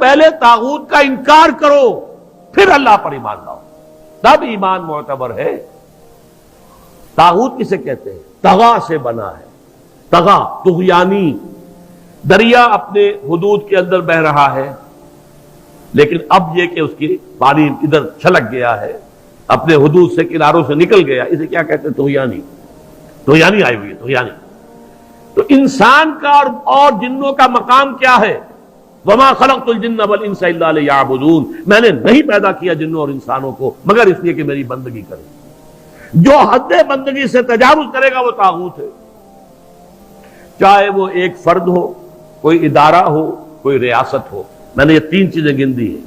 پہلے طاغوت کا انکار کرو پھر اللہ پر ایمان لاؤ، تب ایمان معتبر ہے۔ طاغوت کسے کہتے ہیں؟ طغا سے بنا ہے، طغا طغیانی۔ دریا اپنے حدود کے اندر بہ رہا ہے، لیکن اب یہ کہ اس کی پانی ادھر چھلک گیا ہے، اپنے حدود سے کناروں سے نکل گیا، اسے کیا کہتے ہیں؟ طغیانی۔ طغیانی آئی ہوئی ہے، طغیانی۔ تو انسان کا اور جنوں کا مقام کیا ہے؟ وما خلقت الجن والانس الا لیعبدون، میں نے نہیں پیدا کیا جنوں اور انسانوں کو مگر اس لیے کہ میری بندگی کریں۔ جو حد بندگی سے تجاوز کرے گا وہ طاغوت ہے، چاہے وہ ایک فرد ہو، کوئی ادارہ ہو، کوئی ریاست ہو۔ میں نے یہ تین چیزیں گن دی ہیں۔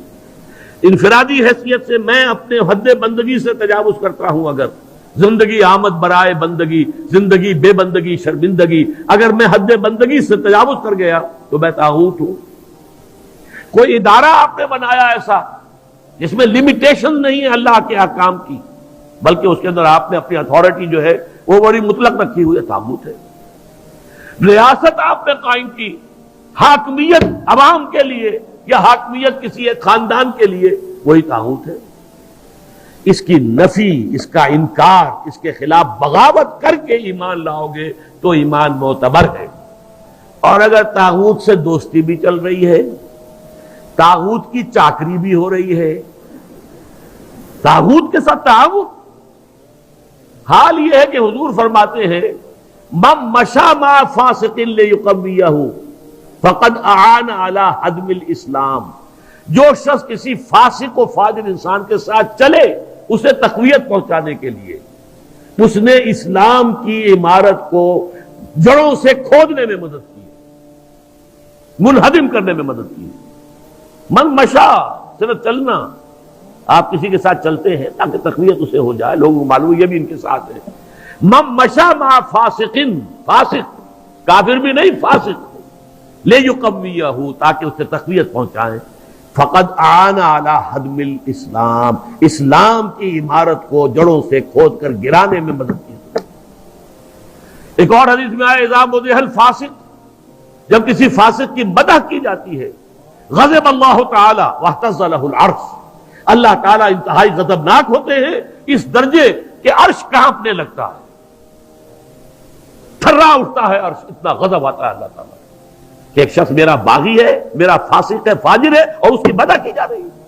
انفرادی حیثیت سے میں اپنے حد بندگی سے تجاوز کرتا ہوں، اگر زندگی آمد برائے بندگی، زندگی بے بندگی شرمندگی، اگر میں حد بندگی سے تجاوز کر گیا تو میں طاغوت ہوں۔ کوئی ادارہ آپ نے بنایا ایسا جس میں لمیٹیشن نہیں ہے اللہ کے احکام کی، بلکہ اس کے اندر آپ نے اپنی اتھارٹی جو ہے وہ بڑی مطلق رکھی ہوئی ہے، طاغوت ہے۔ ریاست آپ نے قائم کی، حاکمیت عوام کے لیے یا حاکمیت کسی ایک خاندان کے لیے، وہی طاغوت ہے۔ اس کی نفی، اس کا انکار، اس کے خلاف بغاوت کر کے ایمان لاؤ گے تو ایمان معتبر ہے۔ اور اگر طاغوت سے دوستی بھی چل رہی ہے، طاغوت کی چاکری بھی ہو رہی ہے، طاغوت کے ساتھ تعاون، حال یہ ہے کہ حضور فرماتے ہیں من مشى مع فاسق ليقويه فقد اعان على هدم الاسلام، جو شخص کسی فاسق و فاجر انسان کے ساتھ چلے اسے تقویت پہنچانے کے لیے، اس نے اسلام کی عمارت کو جڑوں سے کھودنے میں مدد کی، منہدم کرنے میں مدد کی۔ من مشا صرف چلنا، آپ کسی کے ساتھ چلتے ہیں تاکہ تقویت اسے ہو جائے، لوگوں کو معلوم یہ بھی ان کے ساتھ ہے۔ من مشا مع فاسقن، فاسق کافر بھی نہیں، فاسق، لیقویہ، تاکہ اسے تقویت پہنچائیں۔ فقد اعان علی ہدم الاسلام، اسلام کی عمارت کو جڑوں سے کھود کر گرانے میں مدد کی۔ ایک اور حدیث میں آیا اذا مدح الفاسق، جب کسی فاسق کی مدح کی جاتی ہے، غضب اللہ تعالی واہتز لہ العرش، اللہ تعالیٰ انتہائی غضبناک ہوتے ہیں اس درجے کہ عرش کانپنے لگتا ہے، تھرا اٹھتا ہے عرش، اتنا غضب آتا ہے اللہ تعالیٰ کہ ایک شخص میرا باغی ہے، میرا فاسق ہے، فاجر ہے، اور اس کی مدح کی جا رہی ہے۔